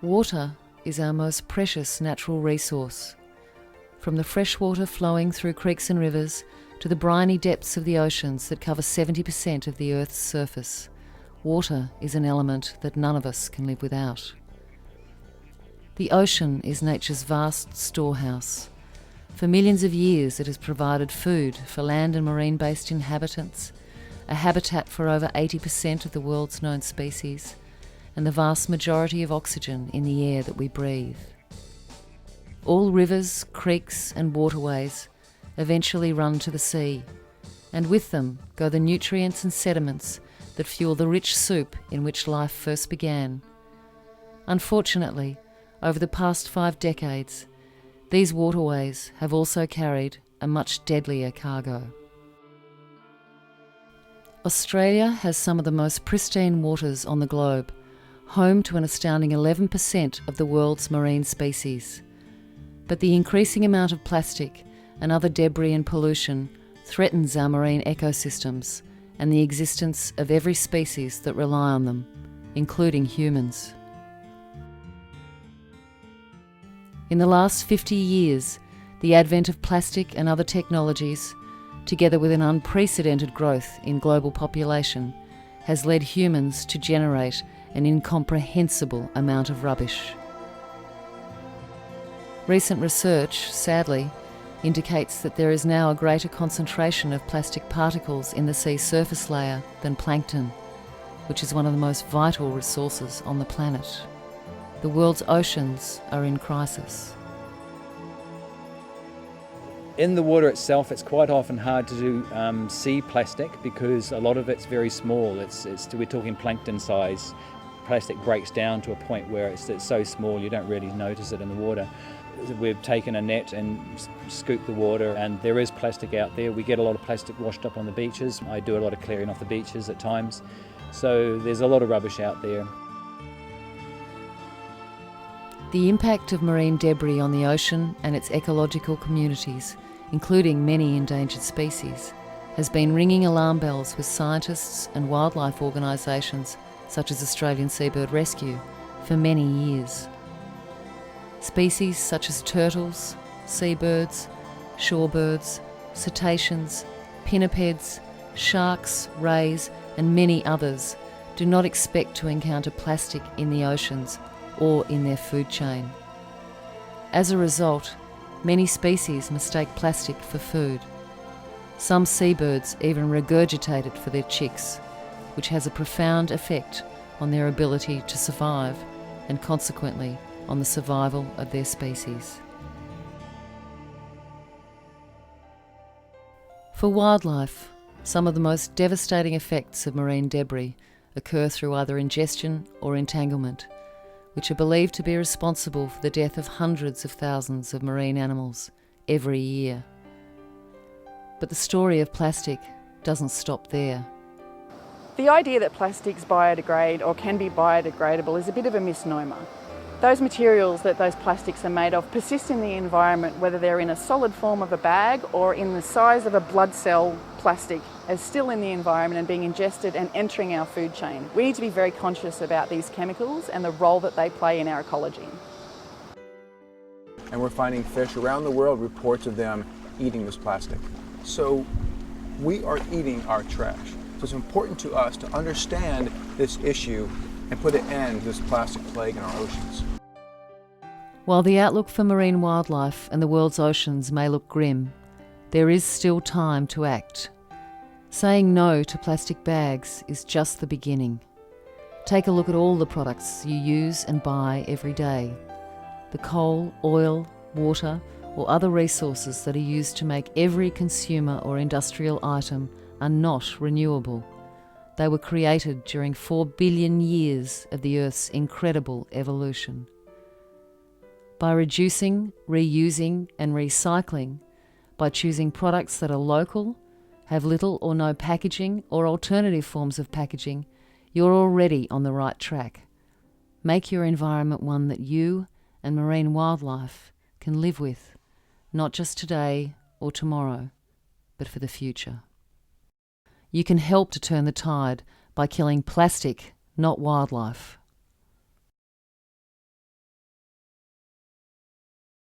Water is our most precious natural resource. From the fresh water flowing through creeks and rivers to the briny depths of the oceans that cover 70% of the Earth's surface, water is an element that none of us can live without. The ocean is nature's vast storehouse. For millions of years it has provided food for land and marine-based inhabitants, a habitat for over 80% of the world's known species, and the vast majority of oxygen in the air that we breathe. All rivers, creeks and waterways eventually run to the sea, and with them go the nutrients and sediments that fuel the rich soup in which life first began. Unfortunately, over the past 5 decades, these waterways have also carried a much deadlier cargo. Australia has some of the most pristine waters on the globe, home to an astounding 11% of the world's marine species. But the increasing amount of plastic and other debris and pollution threatens our marine ecosystems and the existence of every species that rely on them, including humans. In the last 50 years, the advent of plastic and other technologies, together with an unprecedented growth in global population, has led humans to generate an incomprehensible amount of rubbish. Recent research, sadly, indicates that there is now a greater concentration of plastic particles in the sea surface layer than plankton, which is one of the most vital resources on the planet. The world's oceans are in crisis. In the water itself, it's quite often hard to see plastic because a lot of it's very small. We're talking plankton size. Plastic breaks down to a point where it's so small you don't really notice it in the water. We've taken a net and scooped the water, and there is plastic out there. We get a lot of plastic washed up on the beaches. I do a lot of clearing off the beaches at times. So there's a lot of rubbish out there. The impact of marine debris on the ocean and its ecological communities, including many endangered species, has been ringing alarm bells with scientists and wildlife organisations such as Australian Seabird Rescue for many years. Species such as turtles, seabirds, shorebirds, cetaceans, pinnipeds, sharks, rays and many others do not expect to encounter plastic in the oceans or in their food chain. As a result, many species mistake plastic for food. Some seabirds even regurgitate it for their chicks, which has a profound effect on their ability to survive and consequently on the survival of their species. For wildlife, some of the most devastating effects of marine debris occur through either ingestion or entanglement, which are believed to be responsible for the death of hundreds of thousands of marine animals every year. But the story of plastic doesn't stop there. The idea that plastics biodegrade or can be biodegradable is a bit of a misnomer. Those materials that those plastics are made of persist in the environment, whether they're in a solid form of a bag or in the size of a blood cell plastic, as still in the environment and being ingested and entering our food chain. We need to be very conscious about these chemicals and the role that they play in our ecology. And we're finding fish around the world, reports of them eating this plastic. So we are eating our trash. So it's important to us to understand this issue and put an end to this plastic plague in our oceans. While the outlook for marine wildlife and the world's oceans may look grim, there is still time to act. Saying no to plastic bags is just the beginning. Take a look at all the products you use and buy every day. The coal, oil, water, or other resources that are used to make every consumer or industrial item are not renewable. They were created during 4 billion years of the Earth's incredible evolution. By reducing, reusing and recycling, by choosing products that are local, have little or no packaging or alternative forms of packaging, you're already on the right track. Make your environment one that you and marine wildlife can live with, not just today or tomorrow, but for the future. You can help to turn the tide by killing plastic, not wildlife.